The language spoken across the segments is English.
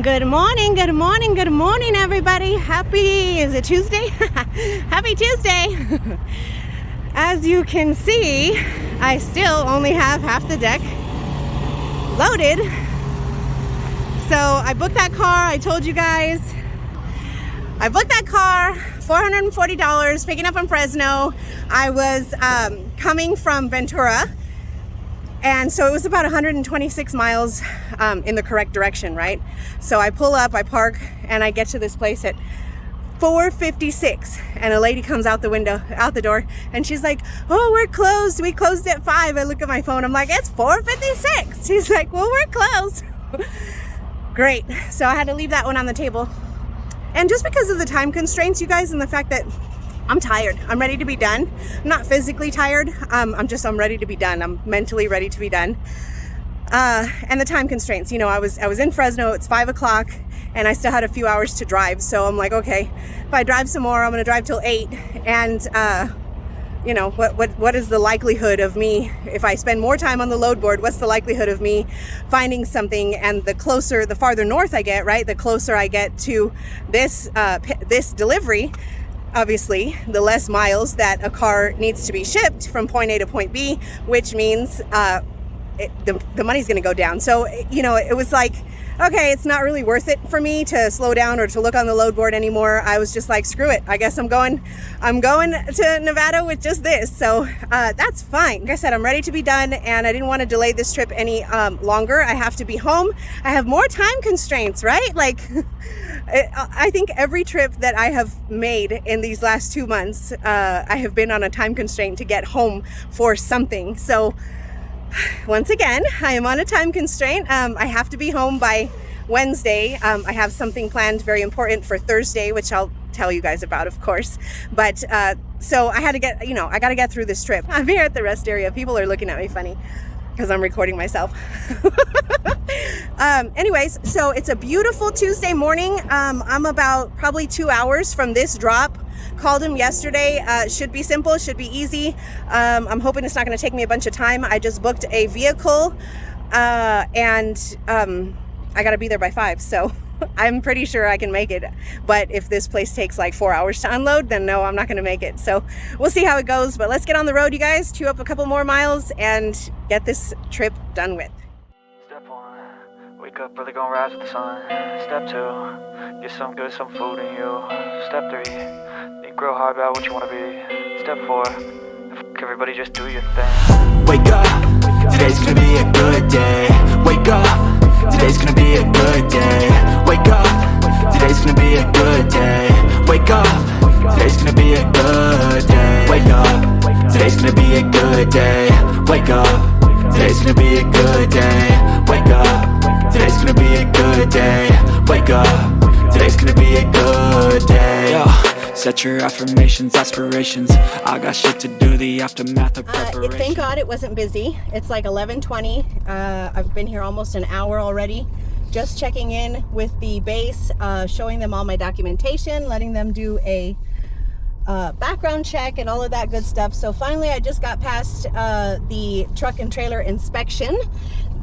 Good morning, good morning, good morning, everybody. Is it Tuesday? Happy Tuesday. As you can see, I still only have half the deck loaded. So I booked that car, I told you guys. I booked that car, $440, picking up from Fresno. I was coming from Ventura. And so it was about 126 miles in the correct direction, right? So I pull up, I park, and I get to this place at 4:56. And a lady comes out the door, and she's like, "Oh, we're closed. We closed at 5. I look at my phone. I'm like, "It's 4:56. She's like, "Well, we're closed." Great. So I had to leave that one on the table. And just because of the time constraints, you guys, and the fact that I'm tired. I'm ready to be done. I'm not physically tired. I'm ready to be done. I'm mentally ready to be done. And the time constraints, you know, I was in Fresno. It's 5 o'clock and I still had a few hours to drive. So I'm like, okay, if I drive some more, I'm going to drive till 8. And, you know, what is the likelihood of me, if I spend more time on the load board, what's the likelihood of me finding something? And the farther north I get, right, the closer I get to this delivery, obviously, the less miles that a car needs to be shipped from point A to point B, which means the money's going to go down. So, you know, it was like, okay, it's not really worth it for me to slow down or to look on the load board anymore. I was just like, screw it. I guess I'm going to Nevada with just this. So that's fine. Like I said, I'm ready to be done, and I didn't want to delay this trip any longer. I have to be home. I have more time constraints, right? Like, I think every trip that I have made in these last 2 months, I have been on a time constraint to get home for something. So once again, I am on a time constraint. I have to be home by Wednesday. I have something planned very important for Thursday, which I'll tell you guys about, of course. But so I had to I got to get through this trip. I'm here at the rest area. People are looking at me funny because I'm recording myself. Anyways, so it's a beautiful Tuesday morning. I'm about probably 2 hours from this drop. Called him yesterday. Should be simple, should be easy. I'm hoping it's not going to take me a bunch of time. I just booked a vehicle and I got to be there by 5. So I'm pretty sure I can make it. But if this place takes like 4 hours to unload, then no, I'm not going to make it. So we'll see how it goes. But let's get on the road, you guys, chew up a couple more miles and get this trip done with. Step 1, wake up early, gonna rise with the sun. Step 2, get some food in you. Step 3, think real hard about what you wanna be. Step 4, everybody just do your thing. Wake up, today's gonna be a good day. Wake up, today's gonna be a good day. Wake up, today's gonna be a good day. Wake up, today's gonna be a good day. Wake up, today's gonna be a good day. Wake up, today's gonna be a good day. Wake up, today's gonna be a good day. Wake up, today's gonna be a good day. Yo, set your affirmations, aspirations. I got shit to do, the aftermath of preparation. Thank God it wasn't busy. It's like 11:20. I've been here almost an hour already. Just checking in with the base, showing them all my documentation, letting them do a background check and all of that good stuff. So finally I just got past the truck and trailer inspection.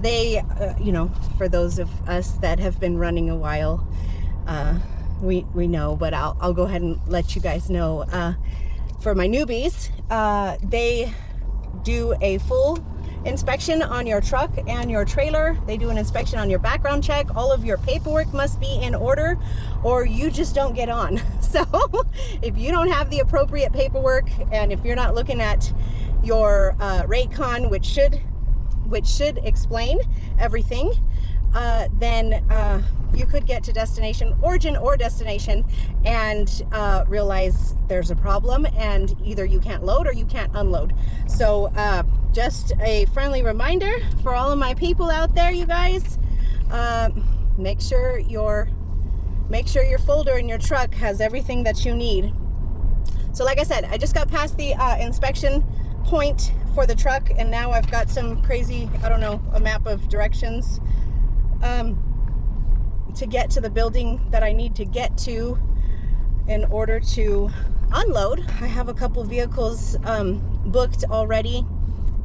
They, you know, for those of us that have been running a while, we know, but I'll go ahead and let you guys know. For my newbies, they do a full inspection on your truck and your trailer. They do an inspection on your background check. All of your paperwork must be in order or you just don't get on. So if you don't have the appropriate paperwork, and if you're not looking at your rate con, which should explain everything, then you could get to origin or destination and realize there's a problem, and either you can't load or you can't unload. So just a friendly reminder for all of my people out there, you guys, make sure your folder in your truck has everything that you need. So like I said, I just got past the inspection point for the truck, and now I've got some crazy, I don't know, a map of directions to get to the building that I need to get to in order to unload. I have a couple vehicles booked already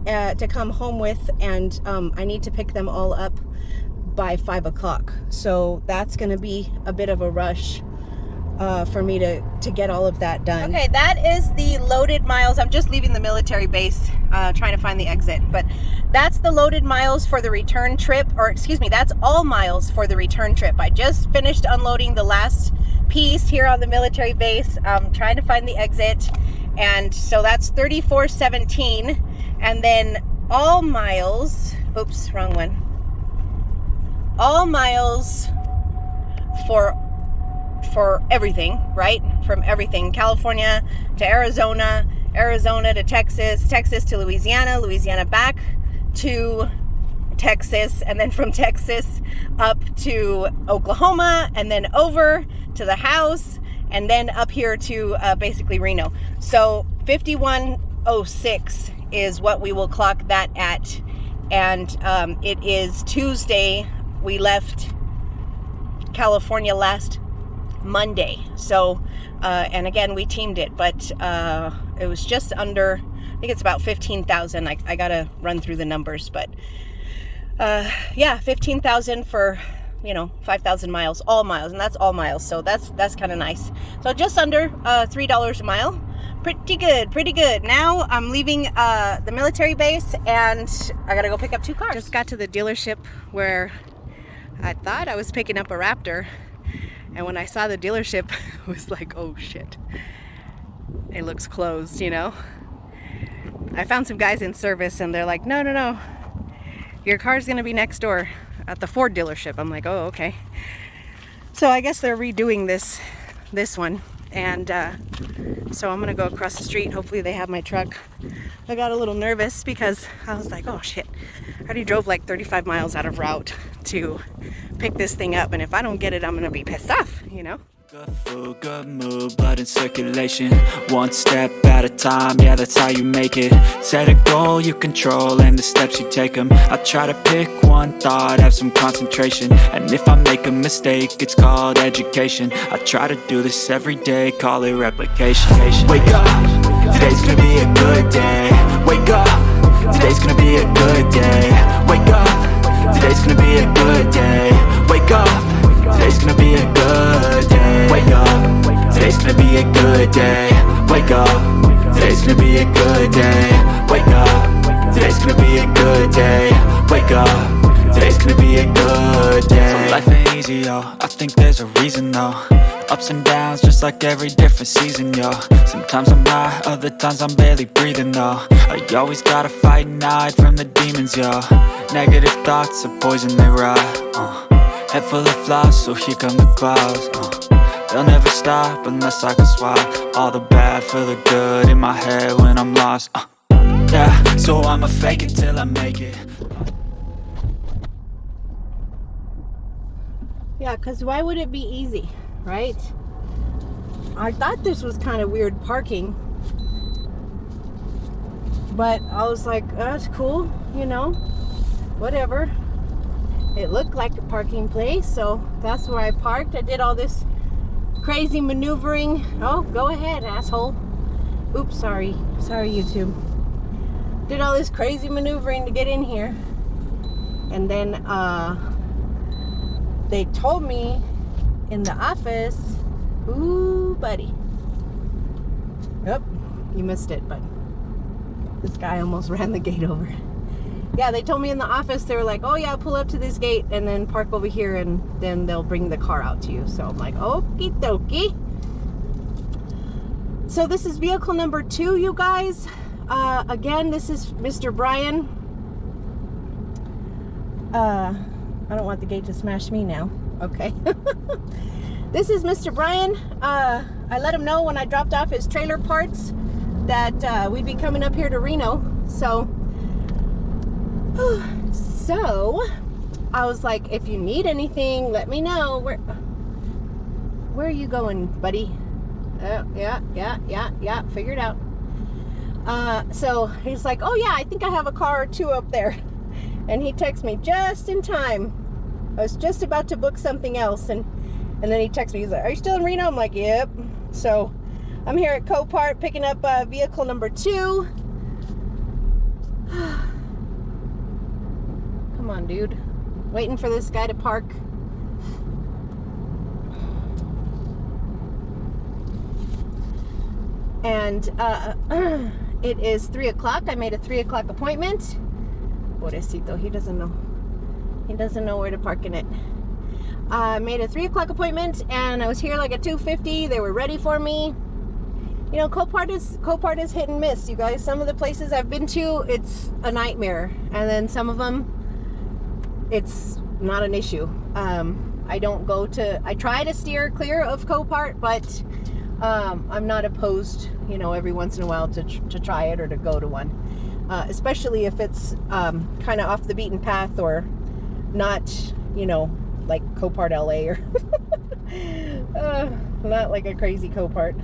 to come home with, and I need to pick them all up by 5 o'clock. So that's going to be a bit of a rush for me to get all of that done. Okay, that is the loaded miles. I'm just leaving the military base, trying to find the exit, but that's the loaded miles for the return trip, or excuse me, that's all miles for the return trip. I just finished unloading the last piece here on the military base. I'm trying to find the exit, and so that's 3417, and then all miles, oops, wrong one. All miles for everything, right? From everything, California to Arizona, Arizona to Texas, Texas to Louisiana, Louisiana back to Texas, and then from Texas up to Oklahoma, and then over to the house, and then up here to basically Reno. So 5106 is what we will clock that at, and it is Tuesday. We left California last Monday, so and again we teamed it, but it was just under, I think it's about 15,000. I gotta run through the numbers, but yeah, 15,000 for 5,000 miles, all miles, and that's all miles, so that's kind of nice. So just under $3 a mile. Pretty good. Now I'm leaving the military base, and I gotta go pick up 2 cars. Just got to the dealership where I thought I was picking up a Raptor, and when I saw the dealership, I was like, oh shit, it looks closed, I found some guys in service, and they're like, no, your car's gonna be next door at the Ford dealership. I'm like, oh, okay. So I guess they're redoing this one, and so I'm gonna go across the street. Hopefully they have my truck. I got a little nervous because I was like, oh shit, I already drove like 35 miles out of route to pick this thing up, and if I don't get it, I'm gonna be pissed off, Good food, good mood, blood in circulation. One step at a time, yeah, that's how you make it. Set a goal you control, and the steps you take them. I try to pick one thought, have some concentration, and if I make a mistake, it's called education. I try to do this every day, call it replication. Wake up, today's gonna be a good day. Wake up, today's gonna be a good day. Wake up, today's gonna be a good day. Wake up, today's gonna be a good day. Wake up, today's gonna be a good day. Wake up, today's gonna be a good day. Wake up, today's gonna be a good day. Wake up, today's gonna be a good day. So life ain't easy, yo, I think there's a reason though. Ups and downs, just like every different season, yo. Sometimes I'm high, other times I'm barely breathing, though. I always gotta fight and hide from the demons, yo. Negative thoughts are poison, they rot, Head full of flies, so here come the clouds, They'll never stop unless I can swap all the bad for the good in my head when I'm lost, Yeah, so I'ma fake it till I make it. Yeah, because why would it be easy, right? I thought this was kind of weird parking, but I was like, oh, that's cool, whatever. It looked like a parking place, so that's where I parked. I did all this crazy maneuvering. Oh, go ahead, asshole. Oops, sorry, YouTube. Did all this crazy maneuvering to get in here, and then they told me in the office, ooh, buddy. Yep, you missed it, but this guy almost ran the gate over. Yeah, they told me in the office, they were like, oh yeah, pull up to this gate and then park over here, and then they'll bring the car out to you. So I'm like, okie dokie. So this is vehicle number 2, you guys. Again, this is Mr. Brian. I don't want the gate to smash me now. Okay. This is Mr. Brian. I let him know when I dropped off his trailer parts that we'd be coming up here to Reno. So I was like, if you need anything, let me know. Where are you going, buddy? Yeah, figured out. So he's like, oh yeah, I think I have a car or 2 up there. And he texts me just in time. I was just about to book something else, and then he texts me, he's like, are you still in Reno? I'm like, yep. So I'm here at Copart picking up vehicle number 2. Come on, dude. waiting for this guy to park. And it is 3 o'clock. I made a 3 o'clock appointment. Pobrecito, he doesn't know. He doesn't know where to park in it. I made a 3 o'clock appointment, and I was here like at 2:50. They were ready for me. You know, Copart is hit and miss, you guys. Some of the places I've been to, it's a nightmare, and then some of them, it's not an issue. I try to steer clear of Copart, but I'm not opposed, you know, every once in a while to try it or to go to one, especially if it's kind of off the beaten path or not, you know, like Copart LA or not like a crazy Copart.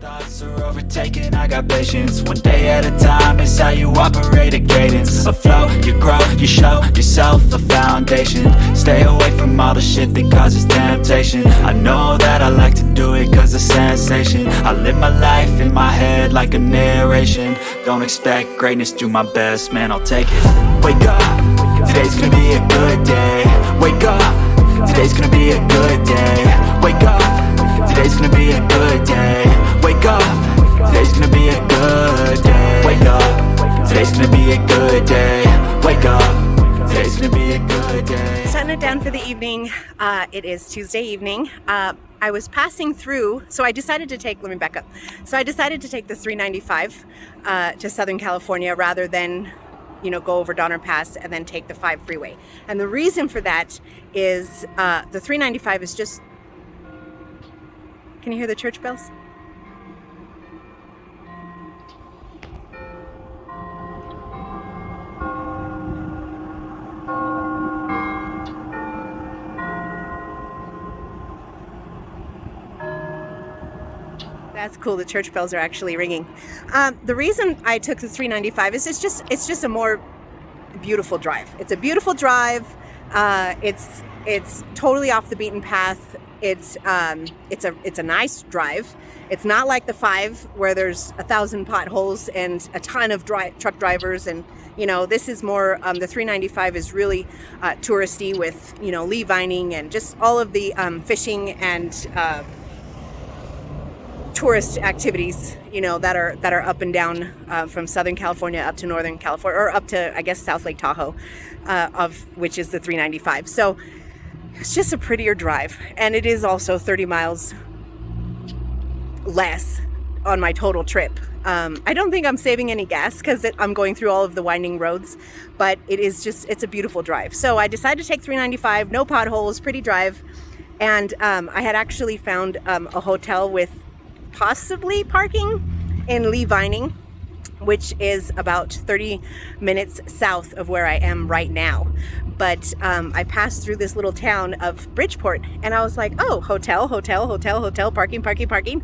Thoughts are overtaken, I got patience. One day at a time is how you operate a cadence. A flow, you grow, you show yourself a foundation. Stay away from all the shit that causes temptation. I know that I like to do it cause it's sensation. I live my life in my head like a narration. Don't expect greatness, do my best, man, I'll take it. Wake up, today's gonna be a good day. Wake up, today's gonna be a good day. Wake up, today's gonna be a good day. Wake up, today's gonna be a good day. Wake up, today's gonna be a good day. Wake up, today's gonna be a good day. Shutting it down for the evening. It is Tuesday evening. I was passing through, so I decided to take, let me back up. So I decided to take the 395 to Southern California rather than, you know, go over Donner Pass and then take the 5 freeway. And the reason for that is the 395 is just, can you hear the church bells? That's cool. The church bells are actually ringing. The reason I took the 395 is it's just a more beautiful drive. It's a beautiful drive. It's totally off the beaten path. It's a nice drive. It's not like the 5 where there's 1,000 potholes and a ton of truck drivers, and you know, this is more. The 395 is really touristy with, you know, lee vining and just all of the fishing and tourist activities, you know, that are up and down from Southern California up to Northern California, or up to, I guess, South Lake Tahoe, of which is the 395. So it's just a prettier drive, and it is also 30 miles less on my total trip. I don't think I'm saving any gas because I'm going through all of the winding roads, but it's a beautiful drive. So I decided to take 395, no potholes, pretty drive, and I had actually found a hotel with possibly parking in Lee Vining, which is about 30 minutes south of where I am right now. But I passed through this little town of Bridgeport, and I was like, oh, hotel, parking.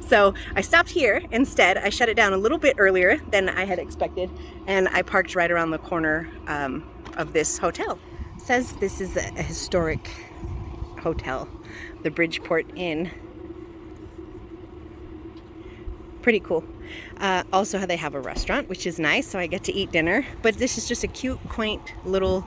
So I stopped here instead. I shut it down a little bit earlier than I had expected, and I parked right around the corner of this hotel. It says this is a historic hotel, the Bridgeport Inn. Pretty cool. Also, they have a restaurant, which is nice, so I get to eat dinner. But this is just a cute, quaint little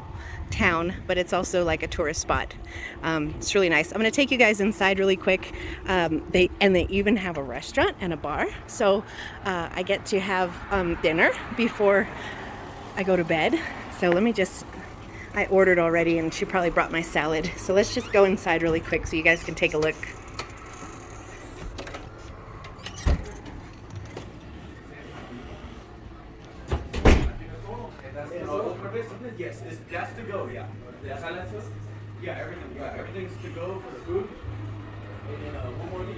town, but it's also like a tourist spot. It's really nice. I'm going to take you guys inside really quick. They even have a restaurant and a bar, so I get to have dinner before I go to bed. So I ordered already, and she probably brought my salad. So let's just go inside really quick so you guys can take a look. Yes, that's to go, yeah. Yeah, everything's to go for the food. And then one more of these.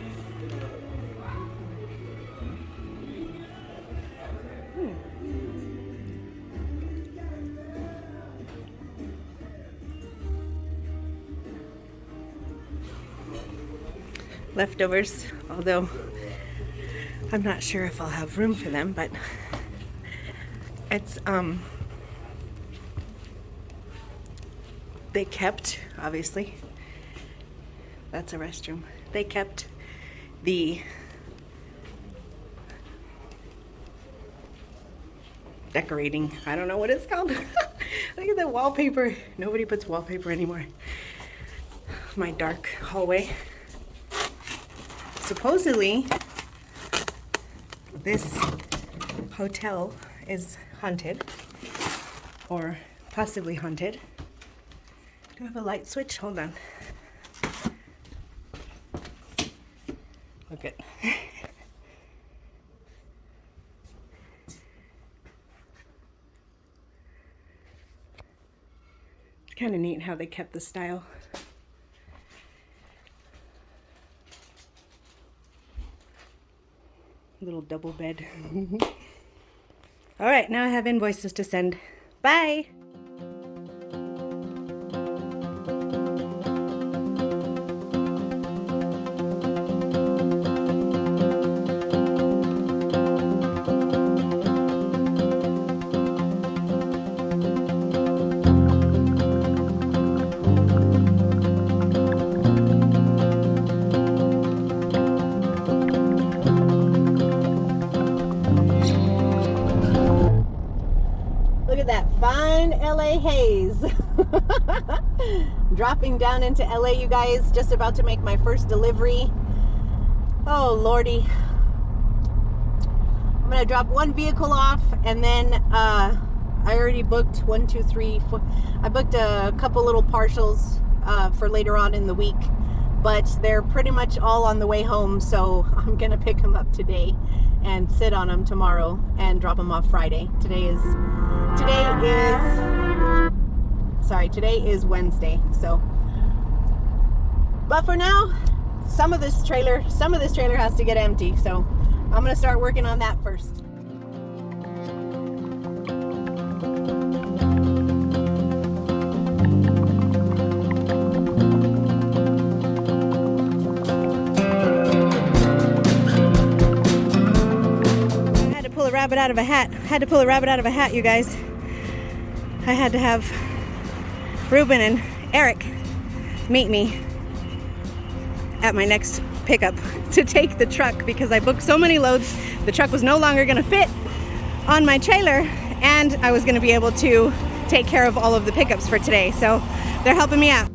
Leftovers, although I'm not sure if I'll have room for them, but it's they kept, obviously, that's a restroom. They kept the decorating, I don't know what it's called. Look at the wallpaper. Nobody puts wallpaper anymore. My dark hallway. Supposedly, this hotel is haunted, or possibly haunted. Do I have a light switch? Hold on. Look it. It's kind of neat how they kept the style. Little double bed. All right, now I have invoices to send. Bye. Look at that fine LA haze. Dropping down into LA, you guys. Just about to make my first delivery. Oh, Lordy. I'm gonna drop one vehicle off, and then I already booked 1, 2, 3, 4. I booked a couple little partials for later on in the week, but they're pretty much all on the way home, so I'm gonna pick them up today and sit on them tomorrow and drop them off Friday. Today is Wednesday. So, but for now, some of this trailer has to get empty. So I'm gonna start working on that first. Rabbit out of a hat. Had to pull a rabbit out of a hat, you guys. I had to have Ruben and Eric meet me at my next pickup to take the truck because I booked so many loads. The truck was no longer going to fit on my trailer, and I was going to be able to take care of all of the pickups for today. So they're helping me out.